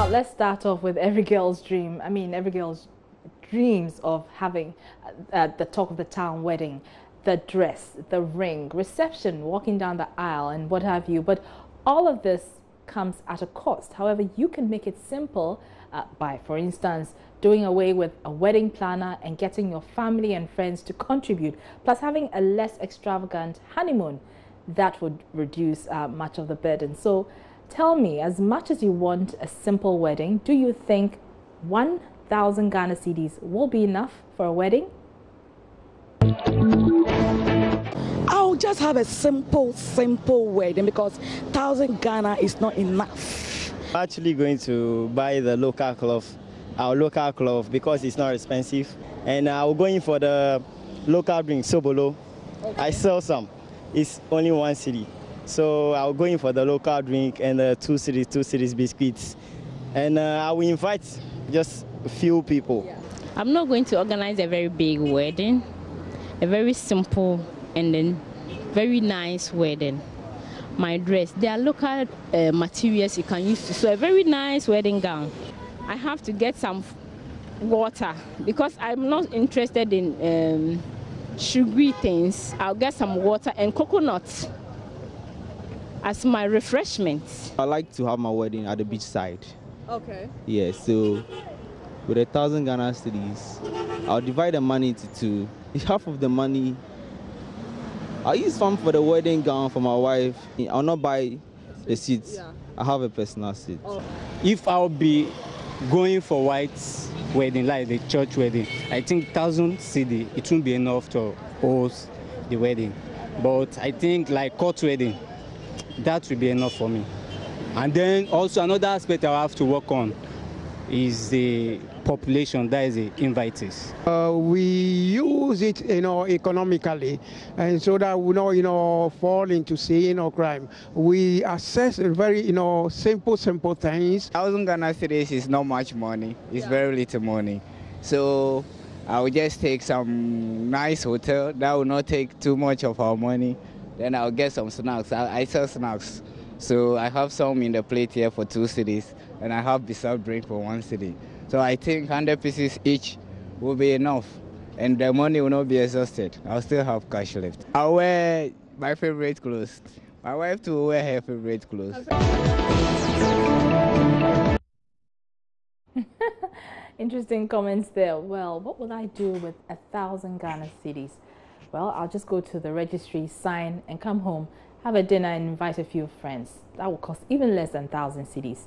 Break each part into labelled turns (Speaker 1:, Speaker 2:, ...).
Speaker 1: Now, let's start off with every girl's dream. I mean, every girl's dreams of having the talk of the town wedding, the dress, the ring, reception, walking down the aisle, and what have you. But all of this comes at a cost. However, you can make it simple by, for instance, doing away with a wedding planner and getting your family and friends to contribute, plus having a less extravagant honeymoon. That would reduce much of the burden. So tell me, as much as you want a simple wedding, do you think 1,000 Ghana cedis will be enough for a wedding?
Speaker 2: I'll just have a simple wedding because 1,000 Ghana is not enough.
Speaker 3: I'm actually going to buy the local cloth, our local cloth, because it's not expensive. And I'm going for the local drink, Sobolo. Okay. I sell some. It's only 1 cedi. So I'll go in for the local drink and 2 cedis biscuits. And I will invite just a few people.
Speaker 4: Yeah. I'm not going to organize a very big wedding, a very simple and then very nice wedding. My dress, there are local materials you can use to sew a very nice wedding gown. I have to get some water because I'm not interested in sugary things. I'll get some water and coconut as my refreshment.
Speaker 5: I like to have my wedding at the beach side.
Speaker 1: Okay.
Speaker 5: Yeah, so with 1,000 Ghana cedis, I'll divide the money into two. Half of the money, I'll use some for the wedding gown for my wife. I'll not buy the seats. Yeah. I have a personal seat.
Speaker 6: Oh. If I'll be going for white wedding, like the church wedding, I think 1,000 cedi, it won't be enough to host the wedding. But I think like court wedding, that will be enough for me. And then also another aspect I have to work on is the population, that is the invitees.
Speaker 7: We use it, economically, and so that we don't, fall into sin or crime. We assess very, simple things.
Speaker 8: 1,000 Ghana cedis is not much money. It's very little money. So I will just take some nice hotel that will not take too much of our money. Then I'll get some snacks. I sell snacks. So I have some in the plate here for 2 cedis, and I have Bissau drink for 1 cedi. So I think 100 pieces each will be enough, and the money will not be exhausted. I'll still have cash left. I'll wear my favorite clothes. My wife too will wear her favorite clothes.
Speaker 1: Interesting comments there. Well, what will I do with 1,000 Ghana cedis? Well, I'll just go to the registry, sign, and come home, have a dinner, and invite a few friends. That will cost even less than 1,000 cedis.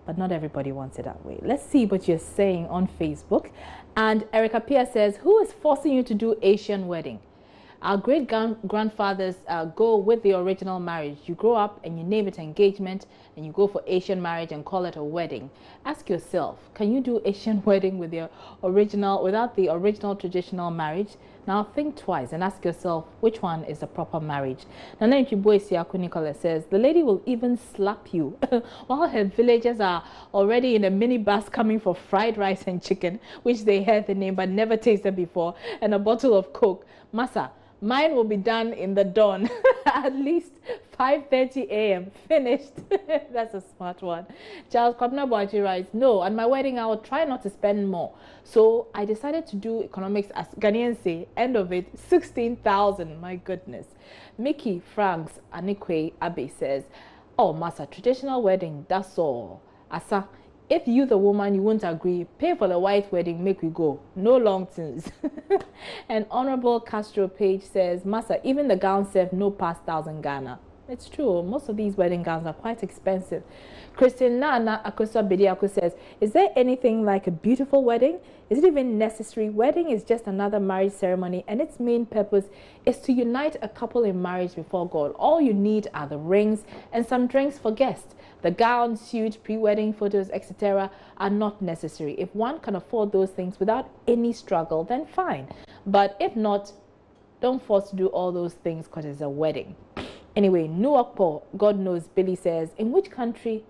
Speaker 1: But not everybody wants it that way. Let's see what you're saying on Facebook. And Erica Pia says, who is forcing you to do Asian wedding? Our great-grandfathers go with the original marriage. You grow up and you name it engagement, and you go for Asian marriage and call it a wedding. Ask yourself, can you do Asian wedding with your without the original traditional marriage? Now think twice and ask yourself, which one is the proper marriage? Nana Nchiboy Siaku Nicholas says, the lady will even slap you while her villagers are already in a minibus coming for fried rice and chicken, which they heard the name but never tasted before, and a bottle of Coke. Masa, mine will be done in the dawn, at least 5:30 a.m. Finished. That's a smart one. Charles Kwabna Boachi writes, no, at my wedding I will try not to spend more. So I decided to do economics, as Ghanaians say, end of it, 16,000. My goodness. Mickey Franks Anikwe Abe says, oh, Masa, traditional wedding, that's all. Asa, if you, the woman, you won't agree, pay for the white wedding, make we go. No long things. And Honorable Castro Page says, Masa, even the gown serve no past 1,000 Ghana. It's true. Most of these wedding gowns are quite expensive. Christine Nana Akosa Bediako says, is there anything like a beautiful wedding? Is it even necessary? Wedding is just another marriage ceremony, and its main purpose is to unite a couple in marriage before God. All you need are the rings and some drinks for guests. The gown, suit, pre-wedding photos, etc. are not necessary. If one can afford those things without any struggle, then fine. But if not, don't force to do all those things because it's a wedding. Anyway, Nuakpo, God knows, Billy says, in which country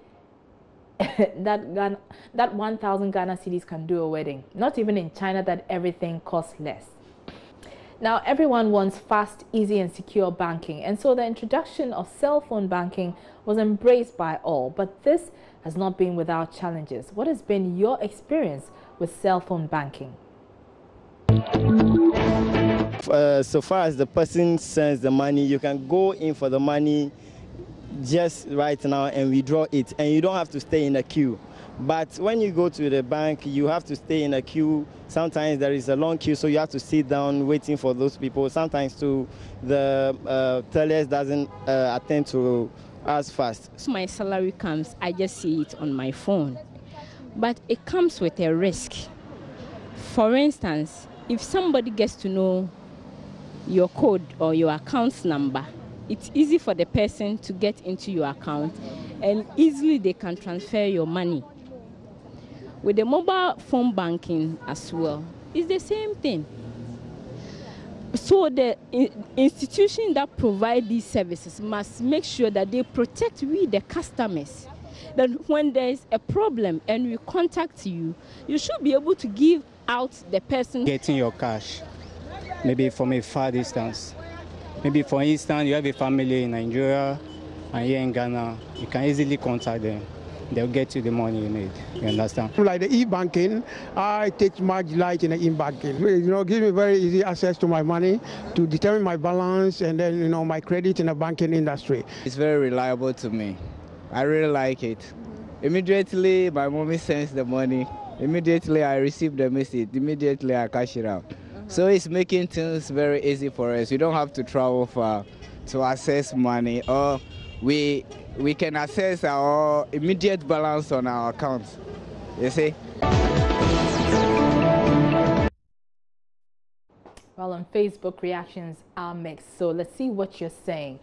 Speaker 1: that 1,000 Ghana cedis can do a wedding? Not even in China that everything costs less. Now, everyone wants fast, easy and secure banking, and so the introduction of cell phone banking was embraced by all. But this has not been without challenges. What has been your experience with cell phone banking?
Speaker 3: So far as the person sends the money, you can go in for the money just right now and withdraw it, and you don't have to stay in a queue. But when you go to the bank, you have to stay in a queue. Sometimes there is a long queue, so you have to sit down waiting for those people. Sometimes too, the tellers doesn't attend to us fast.
Speaker 4: So my salary comes, I just see it on my phone. But it comes with a risk. For instance, if somebody gets to know your code or your account number, it's easy for the person to get into your account and easily they can transfer your money. With the mobile phone banking as well, it's the same thing. So the institution that provide these services must make sure that they protect we, the customers. That when there is a problem and we contact you, you should be able to give out the person.
Speaker 6: Getting your cash, maybe from a far distance. Maybe for instance, you have a family in Nigeria and here in Ghana, you can easily contact them. They'll get you the money you need. You understand?
Speaker 7: Like the e-banking, I take much light in the e-banking. Give me very easy access to my money to determine my balance and then, my credit in the banking industry.
Speaker 8: It's very reliable to me. I really like it. Immediately, my mommy sends the money. Immediately, I receive the message. Immediately, I cash it out. So it's making things very easy for us. We don't have to travel far to access money, or we can access our immediate balance on our accounts. You see?
Speaker 1: Well, on Facebook, reactions are mixed. So let's see what you're saying.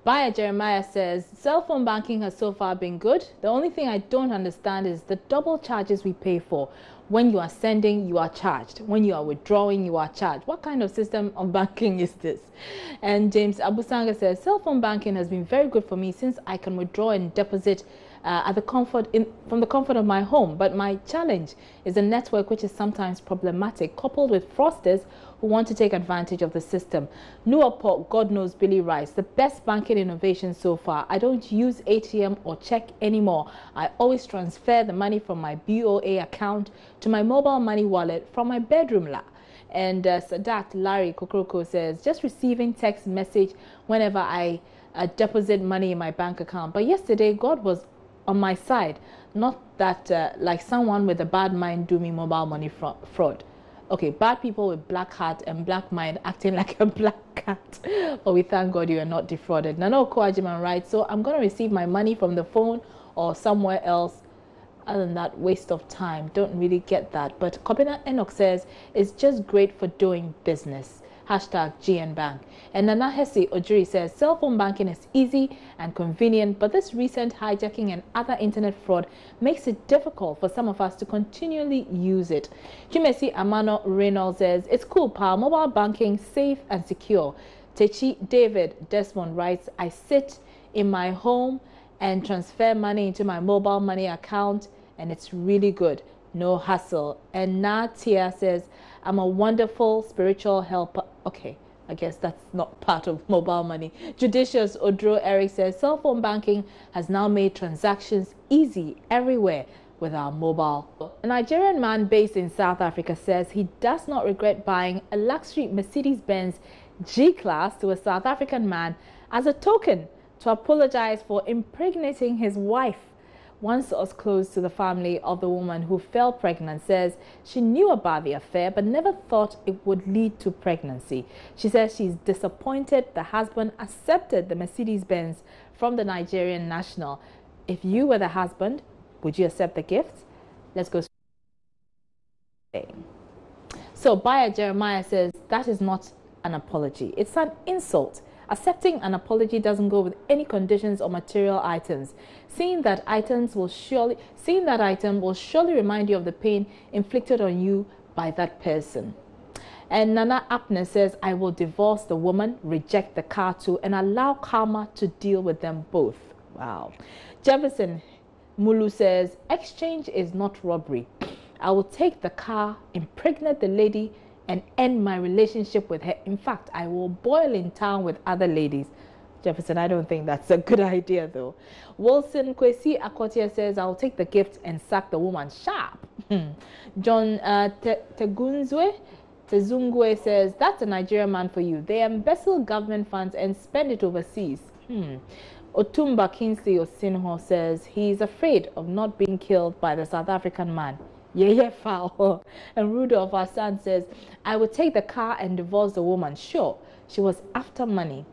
Speaker 1: Buyer Jeremiah says, cell phone banking has so far been good. The only thing I don't understand is the double charges we pay for. When you are sending, you are charged. When you are withdrawing, you are charged. What kind of system of banking is this? And James Abusanga says, cell phone banking has been very good for me since I can withdraw and deposit from the comfort of my home. But my challenge is the network, which is sometimes problematic, coupled with fraudsters who want to take advantage of the system. Nuaport, God knows Billy Rice, the best banking innovation so far. I don't use ATM or check anymore. I always transfer the money from my BOA account to my mobile money wallet from my bedroom. And Sadat Larry Kokoroko says, just receiving text message whenever I deposit money in my bank account. But yesterday, God was on my side. Not that like someone with a bad mind do me mobile money fraud. Okay, bad people with black heart and black mind acting like a black cat. But we thank God you are not defrauded. Nano Koajiman writes, so I'm going to receive my money from the phone or somewhere else. Other than that, waste of time. Don't really get that. But Kobina Enoch says, it's just great for doing business. Hashtag GN Bank. And Nana Hesse Ojiri says, cell phone banking is easy and convenient, but this recent hijacking and other internet fraud makes it difficult for some of us to continually use it. Chimesi Amano Reynolds says, it's cool, pal. Mobile banking, safe and secure. Techi David Desmond writes, I sit in my home and transfer money into my mobile money account, and it's really good. No hassle. And Natia says, I'm a wonderful spiritual helper. Okay, I guess that's not part of mobile money. Judicious Odro Eric says, cell phone banking has now made transactions easy everywhere with our mobile. A Nigerian man based in South Africa says he does not regret buying a luxury Mercedes-Benz G-Class to a South African man as a token to apologize for impregnating his wife. One source close to the family of the woman who fell pregnant says she knew about the affair but never thought it would lead to pregnancy. She says she's disappointed the husband accepted the Mercedes-Benz from the Nigerian national. If you were the husband, would you accept the gift? Let's go. So Buyer Jeremiah says that is not an apology. It's an insult. Accepting an apology doesn't go with any conditions or material items. Seeing that item will surely remind you of the pain inflicted on you by that person. And Nana Apner says, I will divorce the woman, reject the car too, and allow karma to deal with them both. Wow. Jefferson Mulu says, exchange is not robbery. I will take the car, impregnate the lady, and end my relationship with her. In fact, I will boil in town with other ladies. Jefferson, I don't think that's a good idea, though. Wilson Kwesi Akotia says, I'll take the gift and sack the woman sharp. John Tezungwe says, that's a Nigerian man for you. They embezzle government funds and spend it overseas. Otumba Kingsley Osinho says, he's afraid of not being killed by the South African man. Yeah, foul. And Rudolph, our son, says, I would take the car and divorce the woman. Sure, she was after money.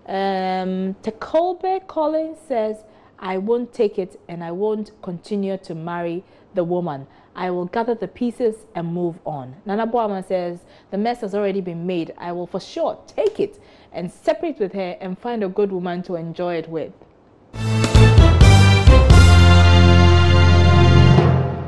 Speaker 1: Tekolbe Collins says, I won't take it and I won't continue to marry the woman. I will gather the pieces and move on. Nana Boama says, the mess has already been made. I will for sure take it and separate with her and find a good woman to enjoy it with.